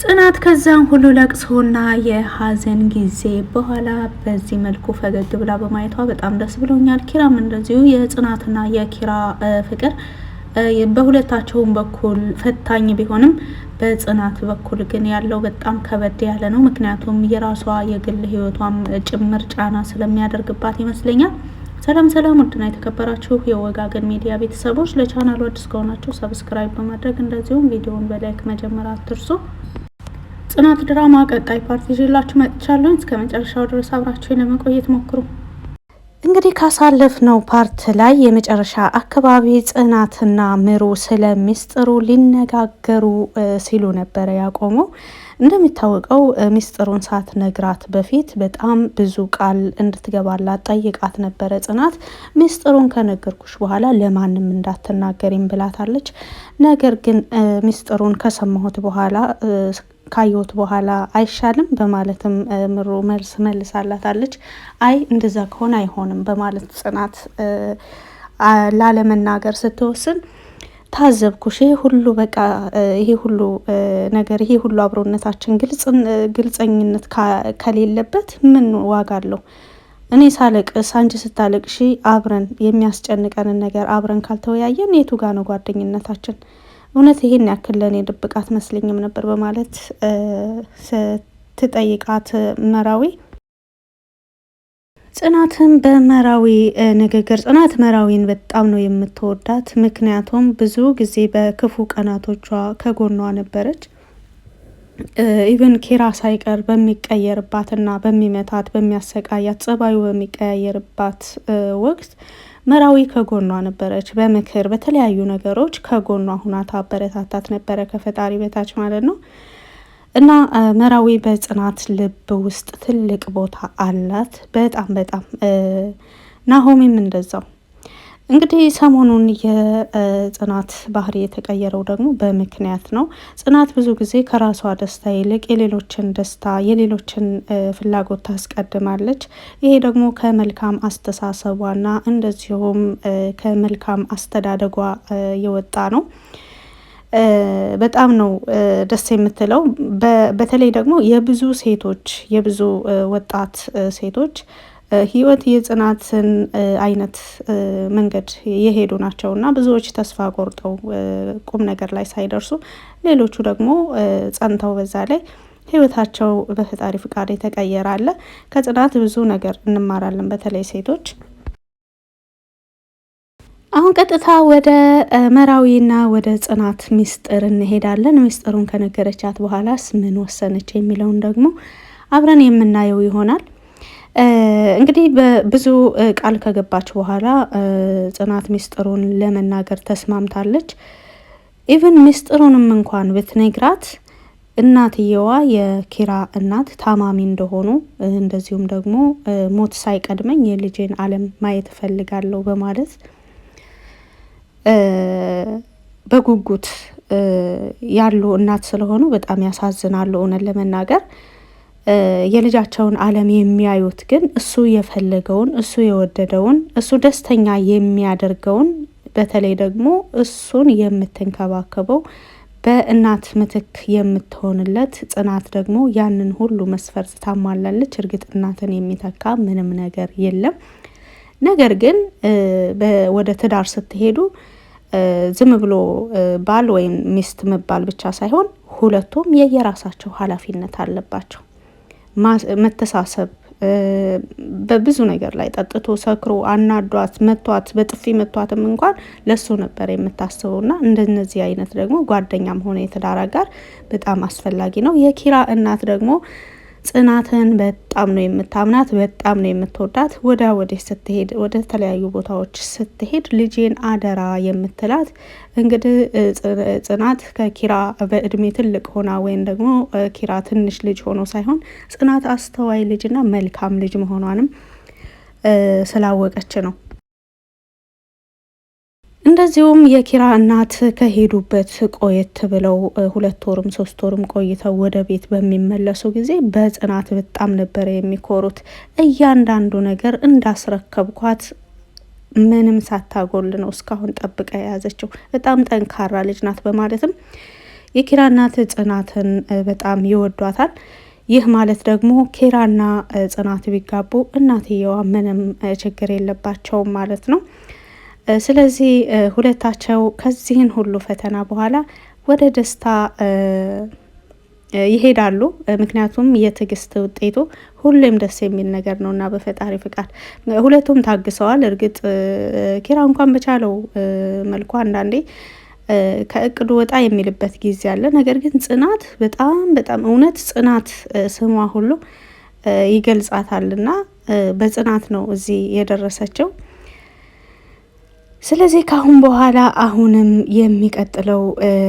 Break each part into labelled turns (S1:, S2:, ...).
S1: ጽናት ከዛም ሁሉ ለቅሶና የሀዘን ጊዜ በኋላ በዚህ መልኩ ፈገግ ብላ በማየቷ በጣም ደስ ብሎኛል። ኪራም እንደዚሁ የጽናትና የኪራ ፍቅር በሁለታቸውም በኩል ፈታኝ ቢሆንም በጽናት በኩል ግን ያለው በጣም ከበድ ያለ ነው። ምክንያቱም የራሷ የግል ህይወቷም ጭምር ጫና ስለሚያደርግባት ይመስለኛል። ሰላም ሰላም፣ ውድና የተከበራችሁ የወጋገን ሚዲያ ቤተሰቦች ለቻናሉ አዲስ ከሆናችሁ ሰብስክራይብ በማድረግ እንደዚሁም ቪዲዮውን በላይክ መጀመር አትርሱ። ጽናት ድራማ ቀጣይ ፓርት ይዤላችሁ መጥቻለሁ። እስከ መጨረሻው ድረስ አብራችሁ ለመቆየት ሞክሩ። እንግዲህ ካሳለፍነው ፓርት ላይ የመጨረሻ አካባቢ ጽናትና ምሩ ስለ ሚስጥሩ ሊነጋገሩ ሲሉ ነበረ ያቆመው። እንደሚታወቀው ሚስጥሩን ሳትነግራት በፊት በጣም ብዙ ቃል እንድትገባላት ጠይቃት ነበረ ጽናት። ሚስጥሩን ከነገርኩሽ በኋላ ለማንም እንዳትናገሪም ብላታለች። ነገር ግን ሚስጥሩን ከሰማሁት በኋላ ካየሁት በኋላ አይሻልም በማለትም ምሩ መልስ መልሳላታለች። አይ እንደዛ ከሆነ አይሆንም በማለት ጽናት ላለመናገር ስትወስን ታዘብኩሽ። ይሄ ሁሉ በቃ ይሄ ሁሉ ነገር ይሄ ሁሉ አብሮነታችን ግልጸኝነት ከሌለበት ምን ዋጋ አለው? እኔ ሳለቅስ አንቺ ስታለቅሺ አብረን የሚያስጨንቀንን ነገር አብረን ካልተወያየን የቱ ጋ ነው ጓደኝነታችን? እውነት ይሄን ያክል ለእኔ ድብቅ አትመስለኝም ነበር በማለት ስትጠይቃት መራዊ ጽናትን በመራዊ ንግግር ጽናት መራዊን በጣም ነው የምትወዳት። ምክንያቱም ብዙ ጊዜ በክፉ ቀናቶቿ ከጎኗ ነበረች። ኢቨን ኪራ ሳይቀር በሚቀየርባትና በሚመታት በሚያሰቃያት ጸባዩ በሚቀያየርባት ወቅት መራዊ ከጎኗ ነበረች። በምክር በተለያዩ ነገሮች ከጎኗ ሁና ታበረታታት ነበረ ከፈጣሪ በታች ማለት ነው። እና መራዊ በጽናት ልብ ውስጥ ትልቅ ቦታ አላት። በጣም በጣም ናሆሚም እንደዛው። እንግዲህ ሰሞኑን የጽናት ባህሪ የተቀየረው ደግሞ በምክንያት ነው። ጽናት ብዙ ጊዜ ከራሷ ደስታ ይልቅ የሌሎችን ደስታ የሌሎችን ፍላጎት ታስቀድማለች። ይሄ ደግሞ ከመልካም አስተሳሰቧና እንደዚሁም ከመልካም አስተዳደጓ የወጣ ነው። በጣም ነው ደስ የምትለው። በተለይ ደግሞ የብዙ ወጣት ሴቶች ህይወት የጽናትን አይነት መንገድ የሄዱ ናቸው እና ብዙዎች ተስፋ ቆርጠው ቁም ነገር ላይ ሳይደርሱ፣ ሌሎቹ ደግሞ ጸንተው በዛ ላይ ህይወታቸው በፈጣሪ ፍቃድ የተቀየራለ። ከጽናት ብዙ ነገር እንማራለን፣ በተለይ ሴቶች። አሁን ቀጥታ ወደ መራዊና ወደ ጽናት ሚስጥር እንሄዳለን። ሚስጥሩን ከነገረቻት በኋላስ ምን ወሰነች የሚለውን ደግሞ አብረን የምናየው ይሆናል። እንግዲህ በብዙ ቃል ከገባች በኋላ ጽናት ሚስጥሩን ለመናገር ተስማምታለች። ኢቭን ሚስጥሩንም እንኳን ብትነግራት እናትየዋ የኪራ እናት ታማሚ እንደሆኑ እንደዚሁም ደግሞ ሞት ሳይቀድመኝ የልጄን ዓለም ማየት እፈልጋለሁ በማለት በጉጉት ያሉ እናት ስለሆኑ በጣም ያሳዝናሉ። እውነት ለመናገር የልጃቸውን ዓለም የሚያዩት ግን እሱ የፈለገውን እሱ የወደደውን እሱ ደስተኛ የሚያደርገውን በተለይ ደግሞ እሱን የምትንከባከበው በእናት ምትክ የምትሆንለት ጽናት ደግሞ ያንን ሁሉ መስፈርት ታሟላለች። እርግጥ እናትን የሚተካ ምንም ነገር የለም። ነገር ግን ወደ ትዳር ስትሄዱ ዝም ብሎ ባል ወይም ሚስት መባል ብቻ ሳይሆን ሁለቱም የየራሳቸው ኃላፊነት አለባቸው። መተሳሰብ በብዙ ነገር ላይ ጠጥቶ ሰክሮ አናዷት መቷት በጥፊ መቷትም እንኳን ለሱ ነበር የምታስበውና እንደነዚህ አይነት ደግሞ ጓደኛም ሆነ የትዳር አጋር በጣም አስፈላጊ ነው። የኪራ እናት ደግሞ ጽናትን በጣም ነው የምታምናት፣ በጣም ነው የምትወዳት። ወዲህ ስትሄድ ወደ ተለያዩ ቦታዎች ስትሄድ ልጄን አደራ የምትላት እንግዲህ ጽናት ከኪራ በእድሜ ትልቅ ሆና ወይም ደግሞ ኪራ ትንሽ ልጅ ሆኖ ሳይሆን ጽናት አስተዋይ ልጅና መልካም ልጅ መሆኗንም ስላወቀች ነው። እንደዚሁም የኪራ እናት ከሄዱበት ቆየት ብለው 2 ወርም 3 ወርም ቆይተው ወደ ቤት በሚመለሱ ጊዜ በጽናት በጣም ነበር የሚኮሩት። እያንዳንዱ ነገር እንዳስረከብኳት ምንም ሳታጎል ነው እስካሁን ጠብቃ የያዘችው። በጣም ጠንካራ ልጅ ናት በማለትም የኪራ እናት ጽናትን በጣም ይወዷታል። ይህ ማለት ደግሞ ኪራና ጽናት ቢጋቡ እናትየዋ ምንም ችግር የለባቸውም ማለት ነው። ስለዚህ ሁለታቸው ከዚህን ሁሉ ፈተና በኋላ ወደ ደስታ ይሄዳሉ። ምክንያቱም የትዕግስት ውጤቱ ሁሌም ደስ የሚል ነገር ነው እና በፈጣሪ ፍቃድ ሁለቱም ታግሰዋል። እርግጥ ኪራ እንኳን በቻለው መልኩ አንዳንዴ ከእቅዱ ወጣ የሚልበት ጊዜ አለ። ነገር ግን ጽናት በጣም እውነት ጽናት ስሟ ሁሉ ይገልጻታልና በጽናት ነው እዚህ የደረሰችው። ስለዚህ ካሁን በኋላ አሁንም የሚቀጥለው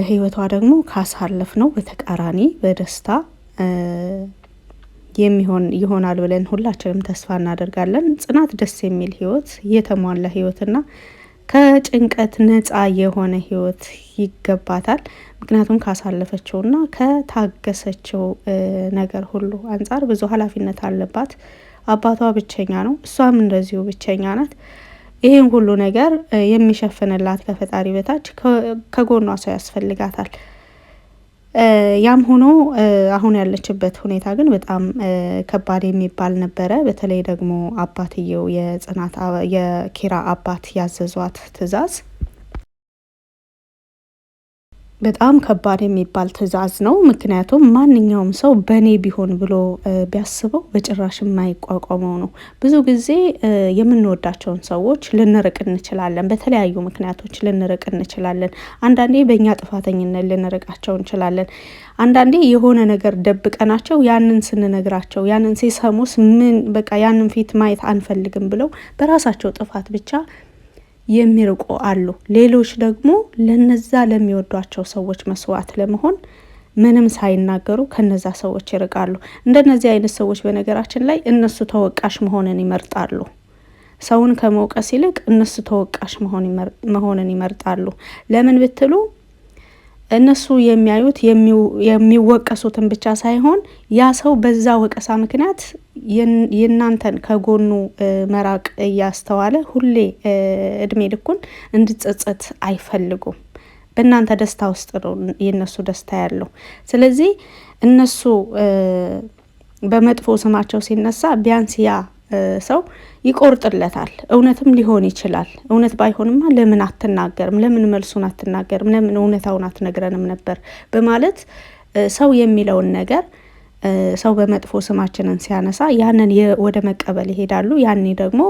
S1: ህይወቷ ደግሞ ካሳለፍ ነው በተቃራኒ በደስታ የሚሆን ይሆናል ብለን ሁላችንም ተስፋ እናደርጋለን። ጽናት ደስ የሚል ህይወት፣ የተሟላ ህይወትና ከጭንቀት ነፃ የሆነ ህይወት ይገባታል። ምክንያቱም ካሳለፈችውና ከታገሰችው ነገር ሁሉ አንጻር ብዙ ኃላፊነት አለባት። አባቷ ብቸኛ ነው፣ እሷም እንደዚሁ ብቸኛ ናት። ይህን ሁሉ ነገር የሚሸፍንላት ከፈጣሪ በታች ከጎኗ ሰው ያስፈልጋታል። ያም ሆኖ አሁን ያለችበት ሁኔታ ግን በጣም ከባድ የሚባል ነበረ። በተለይ ደግሞ አባትየው የኪራ አባት ያዘዟት ትዕዛዝ በጣም ከባድ የሚባል ትዕዛዝ ነው። ምክንያቱም ማንኛውም ሰው በእኔ ቢሆን ብሎ ቢያስበው በጭራሽ የማይቋቋመው ነው። ብዙ ጊዜ የምንወዳቸውን ሰዎች ልንርቅ እንችላለን፣ በተለያዩ ምክንያቶች ልንርቅ እንችላለን። አንዳንዴ በእኛ ጥፋተኝነት ልንርቃቸው እንችላለን። አንዳንዴ የሆነ ነገር ደብቀናቸው ያንን ስንነግራቸው ያንን ሲሰሙስ ምን በቃ ያንን ፊት ማየት አንፈልግም ብለው በራሳቸው ጥፋት ብቻ የሚርቁ አሉ። ሌሎች ደግሞ ለነዛ ለሚወዷቸው ሰዎች መስዋዕት ለመሆን ምንም ሳይናገሩ ከነዛ ሰዎች ይርቃሉ። እንደነዚህ አይነት ሰዎች በነገራችን ላይ እነሱ ተወቃሽ መሆንን ይመርጣሉ። ሰውን ከመውቀስ ይልቅ እነሱ ተወቃሽ መሆንን ይመርጣሉ። ለምን ብትሉ እነሱ የሚያዩት የሚወቀሱትን ብቻ ሳይሆን ያ ሰው በዛ ወቀሳ ምክንያት የናንተን ከጎኑ መራቅ እያስተዋለ ሁሌ እድሜ ልኩን እንድጸጸት አይፈልጉም። በእናንተ ደስታ ውስጥ ነው የነሱ ደስታ ያለው። ስለዚህ እነሱ በመጥፎ ስማቸው ሲነሳ ቢያንስ ያ ሰው ይቆርጥለታል። እውነትም ሊሆን ይችላል። እውነት ባይሆንማ ለምን አትናገርም? ለምን መልሱን አትናገርም? ለምን እውነታውን አትነግረንም ነበር? በማለት ሰው የሚለውን ነገር ሰው በመጥፎ ስማችንን ሲያነሳ ያንን ወደ መቀበል ይሄዳሉ። ያኔ ደግሞ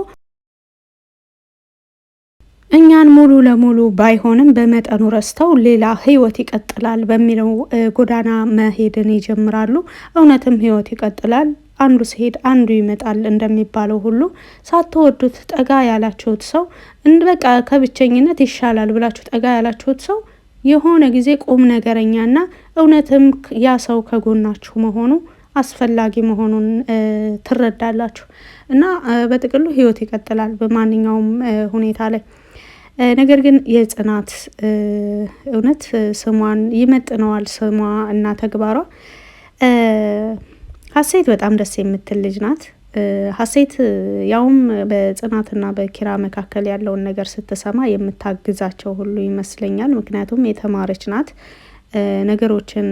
S1: እኛን ሙሉ ለሙሉ ባይሆንም በመጠኑ ረስተው ሌላ ህይወት ይቀጥላል በሚለው ጎዳና መሄድን ይጀምራሉ። እውነትም ህይወት ይቀጥላል። አንዱ ሲሄድ አንዱ ይመጣል እንደሚባለው ሁሉ ሳትወዱት ጠጋ ያላችሁት ሰው በቃ ከብቸኝነት ይሻላል ብላችሁ ጠጋ ያላችሁት ሰው የሆነ ጊዜ ቁም ነገረኛና እውነትም ያ ሰው ከጎናችሁ መሆኑ አስፈላጊ መሆኑን ትረዳላችሁ። እና በጥቅሉ ህይወት ይቀጥላል በማንኛውም ሁኔታ ላይ። ነገር ግን የጽናት እውነት ስሟን ይመጥነዋል፣ ስሟ እና ተግባሯ። ሀሴት በጣም ደስ የምትል ልጅ ናት። ሀሴት ያውም በጽናትና በኪራ መካከል ያለውን ነገር ስትሰማ የምታግዛቸው ሁሉ ይመስለኛል። ምክንያቱም የተማረች ናት። ነገሮችን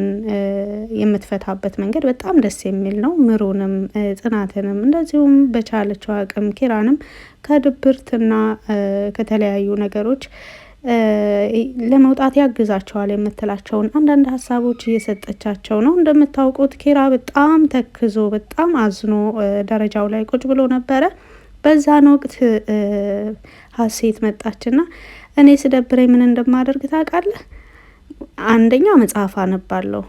S1: የምትፈታበት መንገድ በጣም ደስ የሚል ነው። ምሩንም ጽናትንም እንደዚሁም በቻለችው አቅም ኪራንም ከድብርትና ከተለያዩ ነገሮች ለመውጣት ያግዛቸዋል የምትላቸውን አንዳንድ ሀሳቦች እየሰጠቻቸው ነው። እንደምታውቁት ኪራ በጣም ተክዞ በጣም አዝኖ ደረጃው ላይ ቁጭ ብሎ ነበረ። በዛን ወቅት ሀሴት መጣችና እኔ ስደብረኝ ምን እንደማደርግ ታውቃለህ? አንደኛ መጽሐፍ አነባለሁ፣